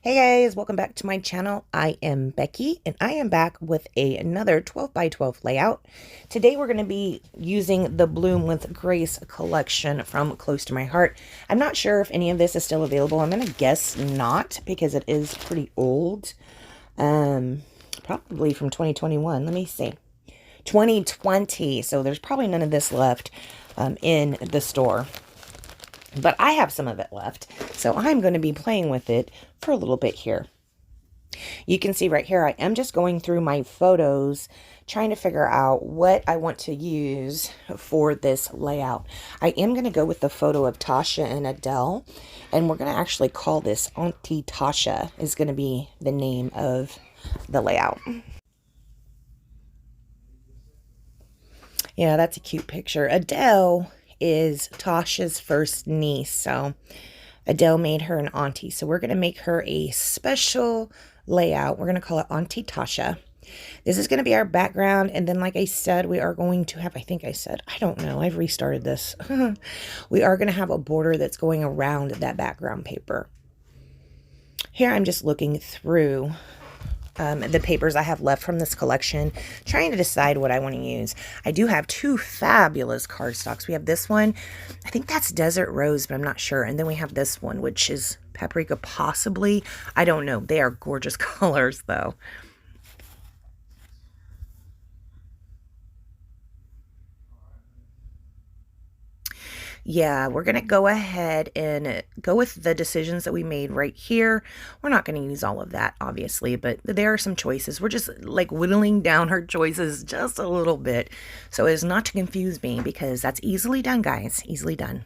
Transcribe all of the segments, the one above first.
Hey guys, welcome back to my channel. I am Becky and I am back with another 12 by 12 layout. Today we're going to be using the Bloom with Grace collection from Close to My Heart. I'm not sure if any of this is still available. I'm going to guess not because it is pretty old. Probably from 2021. Let me see. 2020. So there's probably none of this left in the store. But I have some of it left, so I'm going to be playing with it for a little bit here. You can see right here, I am just going through my photos, trying to figure out what I want to use for this layout. I am going to go with the photo of Tasha and Adele, and we're going to actually call this Auntie Tasha is going to be the name of the layout. Yeah, that's a cute picture. Adele is Tasha's first niece, so Adele made her an auntie. So we're going to make her a special layout. We're going to call it Auntie Tasha. This is going to be our background, and then like I said, we are going to have, I think I said, I don't know, I've restarted this. We are going to have a border that's going around that background paper. Here I'm just looking through the papers I have left from this collection, trying to decide what I want to use. I do have two fabulous cardstocks. We have this one, I think that's Desert Rose, but I'm not sure. And then we have this one, which is Paprika, possibly. I don't know. They are gorgeous colors, though. Yeah, we're going to go ahead and go with the decisions that we made right here. We're not going to use all of that, obviously, but there are some choices. We're just like whittling down our choices just a little bit so as not to confuse me, because that's easily done, guys. Easily done.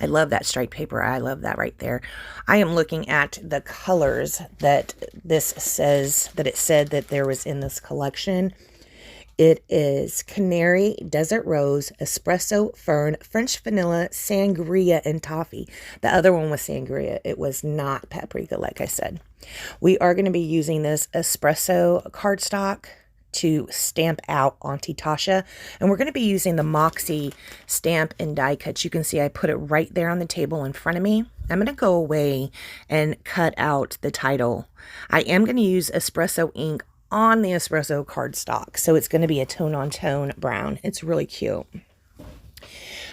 I love that striped paper. I love that right there. I am looking at the colors that this says that it said that there was in this collection. It is Canary, Desert Rose, Espresso, Fern, French Vanilla, Sangria, and Toffee. The other one was Sangria. It was not Paprika, like I said. We are going to be using this Espresso cardstock to stamp out Auntie Tasha. And we're going to be using the Moxie stamp and die cut. You can see I put it right there on the table in front of me. I'm going to go away and cut out the title. I am going to use espresso ink on the espresso cardstock, so it's going to be a tone-on-tone brown. It's really cute.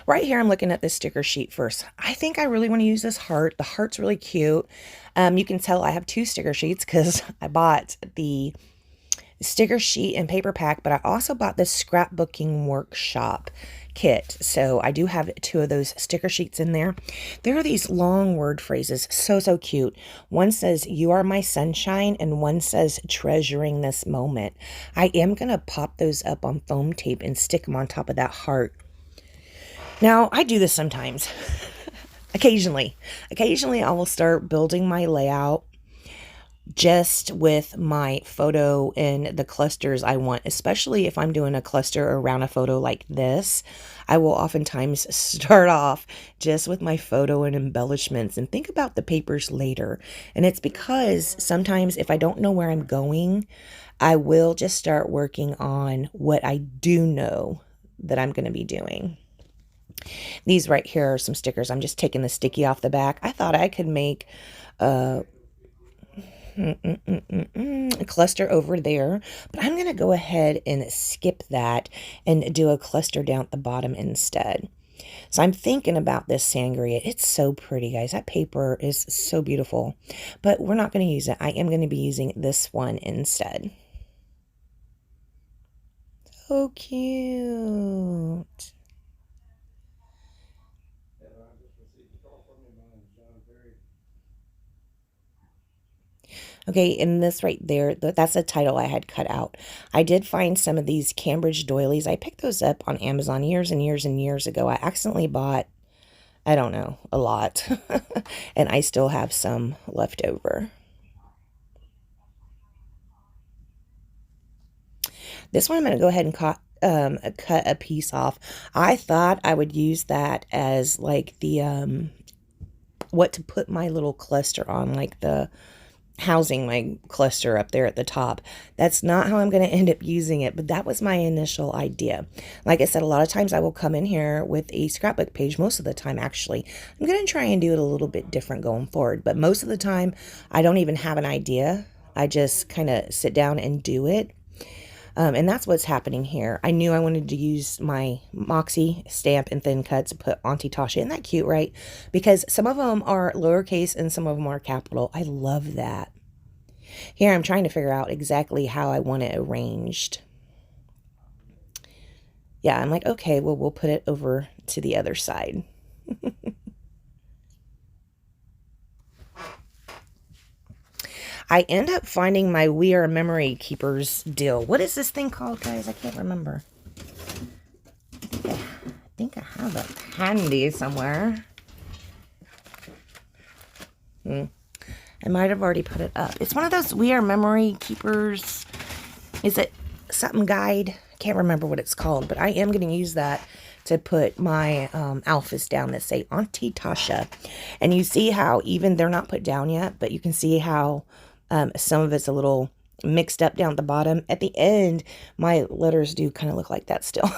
Right here, I'm looking at this sticker sheet first. I think I really want to use this heart. The heart's really cute. You can tell I have two sticker sheets because I bought the sticker sheet and paper pack, but I also bought the scrapbooking workshop kit. So I do have two of those sticker sheets in there. There are these long word phrases, so cute. One says, "You are my sunshine," and one says, "Treasuring this moment." I am going to pop those up on foam tape and stick them on top of that heart. Now, I do this sometimes. Occasionally I will start building my layout just with my photo and the clusters I want, especially if I'm doing a cluster around a photo like this. I will oftentimes start off just with my photo and embellishments and think about the papers later. And it's because sometimes if I don't know where I'm going, I will just start working on what I do know that I'm going to be doing. These right here are some stickers. I'm just taking the sticky off the back. I thought I could make a cluster over there, but I'm going to go ahead and skip that and do a cluster down at the bottom instead. So I'm thinking about this sangria. It's so pretty, guys. That paper is so beautiful, but we're not going to use it. I am going to be using this one instead. So cute. Okay, and this right there, that's the title I had cut out. I did find some of these Cambridge doilies. I picked those up on Amazon years and years and years ago. I accidentally bought, I don't know, a lot. And I still have some left over. This one I'm going to go ahead and cut a piece off. I thought I would use that as like the, what to put my little cluster on, like the housing my cluster up there at the top. That's not how I'm going to end up using it, but that was my initial idea. Like I said, a lot of times I will come in here with a scrapbook page. Most of the time, actually, I'm going to try and do it a little bit different going forward, but most of the time I don't even have an idea. I just kind of sit down and do it. And that's what's happening here. I knew I wanted to use my Moxie stamp and thin cuts to put Auntie Tasha. Isn't that cute, right? Because some of them are lowercase and some of them are capital. I love that. Here I'm trying to figure out exactly how I want it arranged. Yeah, I'm like, okay, well, we'll put it over to the other side. I end up finding my We Are Memory Keepers deal. What is this thing called, guys? I can't remember. I think I have it handy somewhere. I might have already put it up. It's one of those We Are Memory Keepers. Is it something guide? I can't remember what it's called, but I am going to use that to put my alphas down that say Auntie Tasha. And you see how even they're not put down yet, but you can see how some of it's a little mixed up down at the bottom. At the end, my letters do kind of look like that still.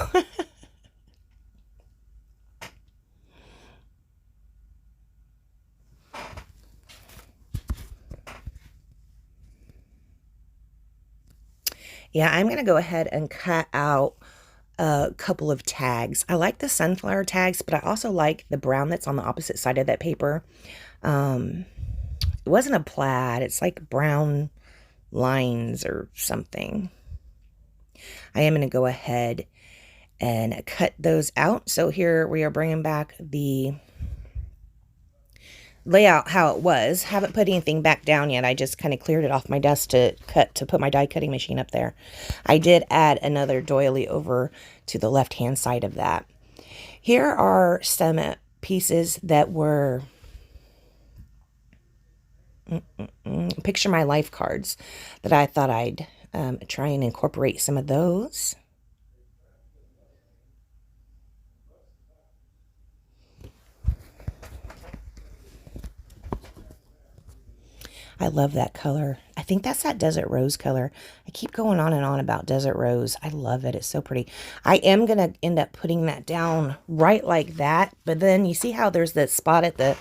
Yeah, I'm going to go ahead and cut out a couple of tags. I like the sunflower tags, but I also like the brown that's on the opposite side of that paper. It wasn't a plaid. It's like brown lines or something. I am going to go ahead and cut those out. So here we are bringing back the layout how it was. Haven't put anything back down yet. I just kind of cleared it off my desk to put my die cutting machine up there. I did add another doily over to the left hand side of that. Here are some pieces that were picture my life cards that I thought I'd try and incorporate some of those. I love that color. I think that's that desert rose color. I keep going on and on about desert rose. I love it. It's so pretty. I am going to end up putting that down right like that. But then you see how there's that spot at the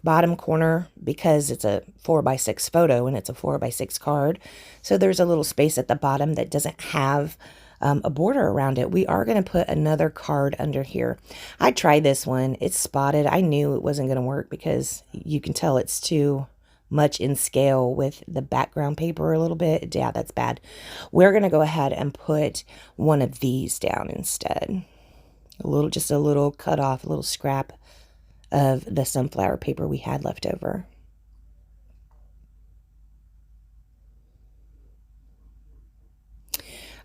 bottom corner because it's a 4x6 photo and it's a 4x6 card. So there's a little space at the bottom that doesn't have a border around it. We are going to put another card under here. I tried this one. It's spotted. I knew it wasn't going to work because you can tell it's too much in scale with the background paper a little bit. Yeah, that's bad. We're going to go ahead and put one of these down instead. Just a little cut off, a little scrap of the sunflower paper we had left over.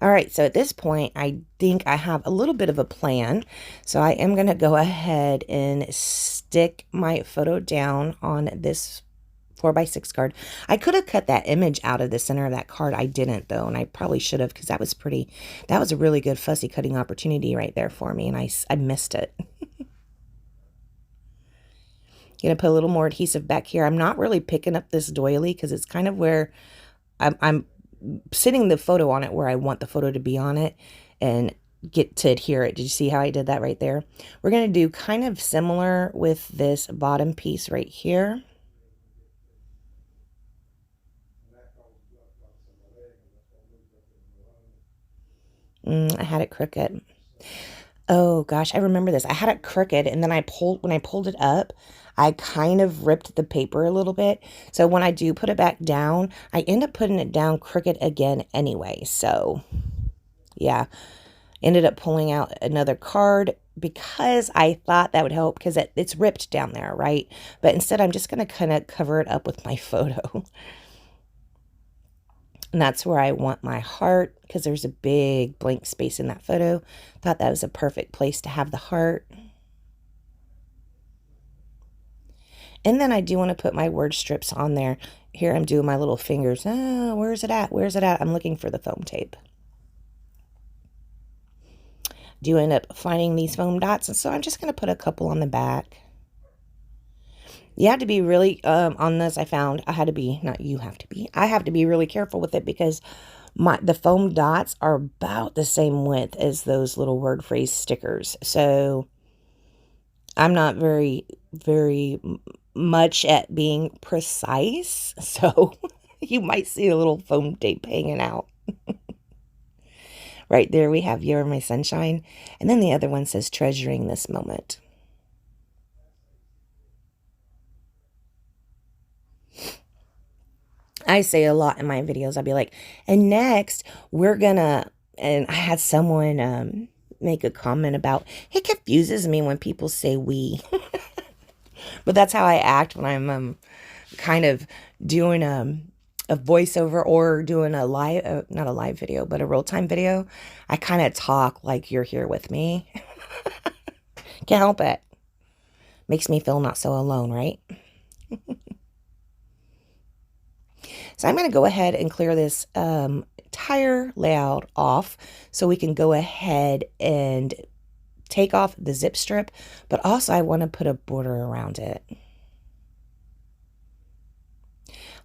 All right, so at this point, I think I have a little bit of a plan. So I am going to go ahead and stick my photo down on this 4x6 card. I could have cut that image out of the center of that card. I didn't though, and I probably should have because that was a really good fussy cutting opportunity right there for me, and I missed it. Gonna put a little more adhesive back here. I'm not really picking up this doily because it's kind of where I'm sitting the photo on it where I want the photo to be on it and get to adhere it. Did you see how I did that right there? We're going to do kind of similar with this bottom piece right here. I had it crooked. Oh gosh, I remember this. I had it crooked and then when I pulled it up, I kind of ripped the paper a little bit. So when I do put it back down, I end up putting it down crooked again anyway. So yeah, ended up pulling out another card because I thought that would help because it's ripped down there, right? But instead, I'm just going to kind of cover it up with my photo. And that's where I want my heart because there's a big blank space in that photo. Thought that was a perfect place to have the heart. And then I do want to put my word strips on there. Here I'm doing my little fingers. Oh, where's it at? Where's it at? I'm looking for the foam tape. Do end up finding these foam dots. And so I'm just going to put a couple on the back. You have to be really, on this I found, I had to be, not you have to be, I have to be really careful with it because the foam dots are about the same width as those little word phrase stickers. So I'm not very much at being precise. So you might see a little foam tape hanging out. Right there we have You're My Sunshine. And then the other one says Treasuring This Moment. I say a lot in my videos. I'll be like, and next we're gonna, and I had someone make a comment about, it confuses me when people say we. But that's how I act when I'm kind of doing a voiceover or doing a live, not a live video, but a real-time video. I kind of talk like you're here with me. Can't help it. Makes me feel not so alone, right? So I'm going to go ahead and clear this entire layout off so we can go ahead and take off the zip strip, but also I want to put a border around it.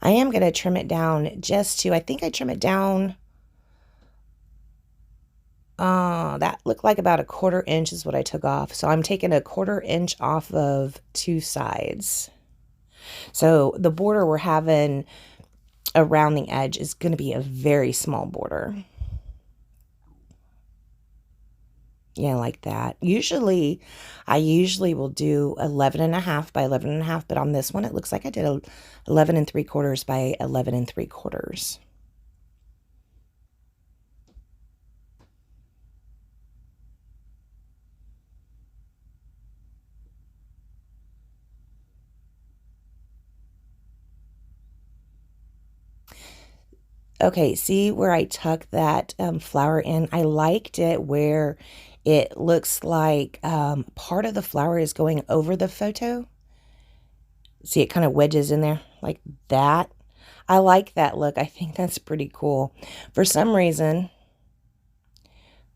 I am going to trim it down just to, I think I trim it down, that looked like about 1/4 inch is what I took off. So I'm taking 1/4 inch off of 2 sides. So the border we're having around the edge is going to be a very small border. Yeah, like that. I usually will do 11.5 by 11.5, but on this one, it looks like I did 11 3/4 by 11 3/4. Okay, see where I tuck that flower in? I liked it where it looks like part of the flower is going over the photo. See, it kind of wedges in there like that. I like that look. I think that's pretty cool. For some reason,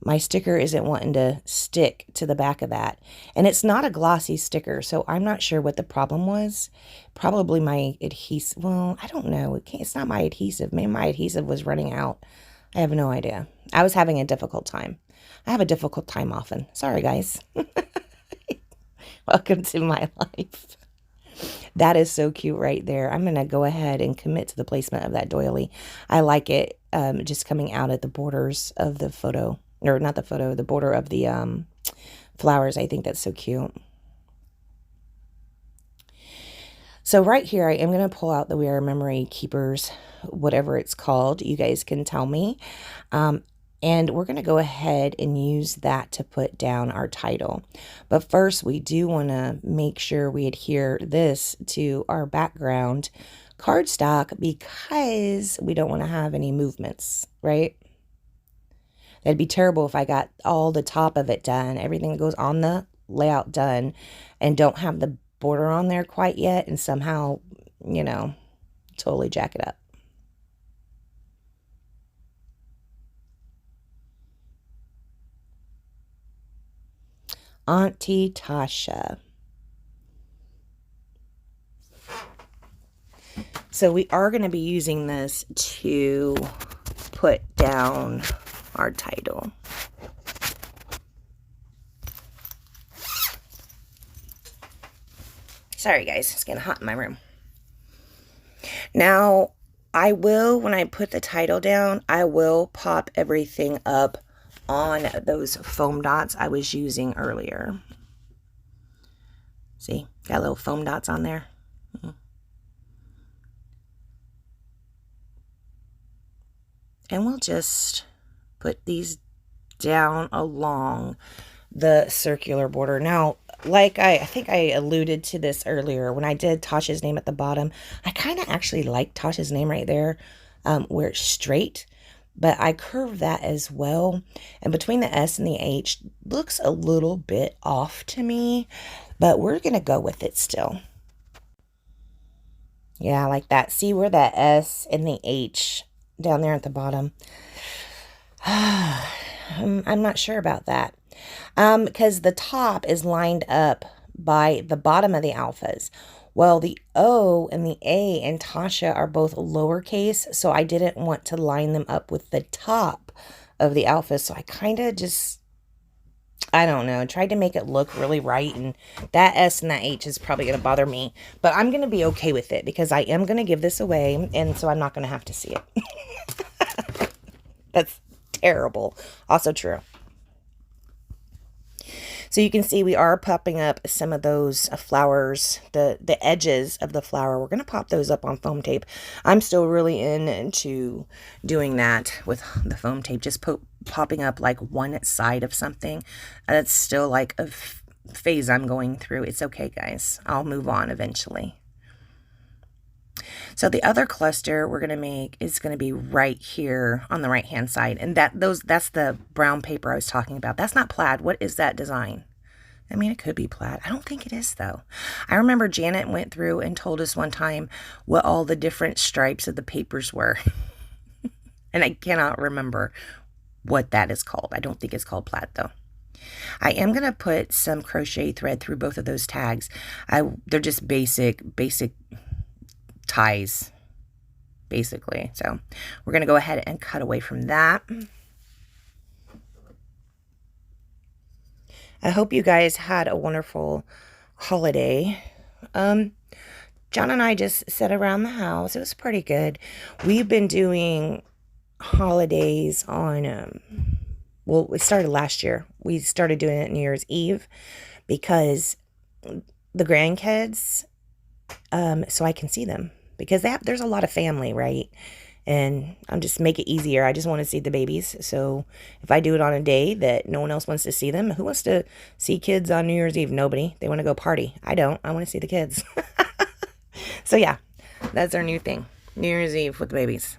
my sticker isn't wanting to stick to the back of that. And it's not a glossy sticker, so I'm not sure what the problem was. Probably my adhesive. Well, I don't know. It's not my adhesive. Maybe my adhesive was running out. I have no idea. I was having a difficult time. I have a difficult time often. Sorry, guys. Welcome to my life. That is so cute right there. I'm going to go ahead and commit to the placement of that doily. I like it just coming out at the borders of the photo. Or not the photo, the border of the flowers. I think that's so cute. So right here, I am going to pull out the We Are Memory Keepers, whatever it's called. You guys can tell me. And we're going to go ahead and use that to put down our title. But first, we do want to make sure we adhere this to our background cardstock because we don't want to have any movements, right? That'd be terrible if I got all the top of it done, everything that goes on the layout done, and don't have the border on there quite yet, and somehow, you know, totally jack it up. Auntie Tasha. So we are going to be using this to put down our title. Sorry guys, it's getting hot in my room. Now, I will, when I put the title down, I will pop everything up on those foam dots I was using earlier. See, got little foam dots on there. And we'll just put these down along the circular border. Now, like I think I alluded to this earlier when I did Tasha's name at the bottom. I kind of actually like Tasha's name right there where it's straight, but I curve that as well. And between the S and the H looks a little bit off to me, but we're going to go with it still. Yeah, like that. See where that S and the H down there at the bottom? I'm not sure about that. Because the top is lined up by the bottom of the alphas, Well, the O and the A in Tasha are both lowercase, so I didn't want to line them up with the top of the alpha, so I kind of just, I don't know, tried to make it look really right, and that S and that H is probably going to bother me, but I'm going to be okay with it because I am going to give this away, and so I'm not going to have to see it. That's terrible. Also true. So you can see we are popping up some of those flowers, the edges of the flower. We're going to pop those up on foam tape. I'm still really into doing that with the foam tape, just popping up like one side of something. That's still like a phase I'm going through. It's okay, guys. I'll move on eventually. So the other cluster we're going to make is going to be right here on the right hand side. And that's the brown paper I was talking about. That's not plaid. What is that design? I mean, it could be plaid. I don't think it is, though. I remember Janet went through and told us one time what all the different stripes of the papers were. And I cannot remember what that is called. I don't think it's called plaid, though. I am going to put some crochet thread through both of those tags. They're just basic ties, basically. So we're going to go ahead and cut away from that. I hope you guys had a wonderful holiday. John and I just sat around the house. It was pretty good. We've been doing holidays on, well, it started last year. We started doing it New Year's Eve because the grandkids, so I can see them because there's a lot of family, right? And I'm just make it easier. I just want to see the babies. So if I do it on a day that no one else wants to see them, who wants to see kids on New Year's Eve? Nobody. They want to go party. I don't. I want to see the kids. So yeah, that's our new thing. New Year's Eve with the babies.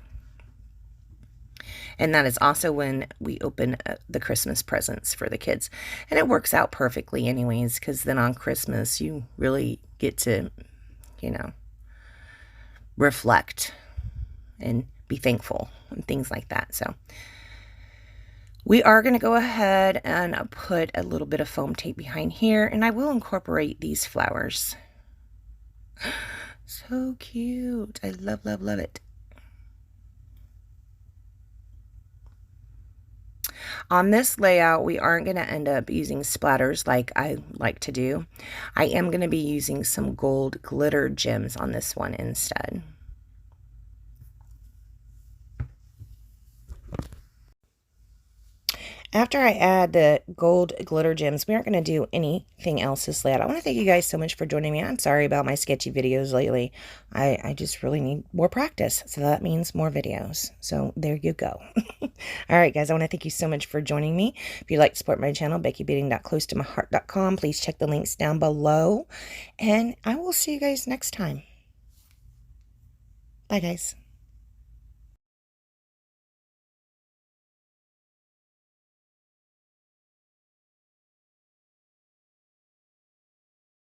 And that is also when we open the Christmas presents for the kids. And it works out perfectly anyways, because then on Christmas you really get to, you know, reflect and be thankful and things like that. So we are going to go ahead and put a little bit of foam tape behind here, and I will incorporate these flowers. So cute. I love, love, love it. On this layout, we aren't going to end up using splatters like I like to do. I am going to be using some gold glitter gems on this one instead. After I add the gold glitter gems, we aren't going to do anything else this layout. I want to thank you guys so much for joining me. I'm sorry about my sketchy videos lately. I just really need more practice. So that means more videos. So there you go. All right, guys, I want to thank you so much for joining me. If you'd like to support my channel, BeckyBeating.closetomyheart.com, please check the links down below. And I will see you guys next time. Bye, guys.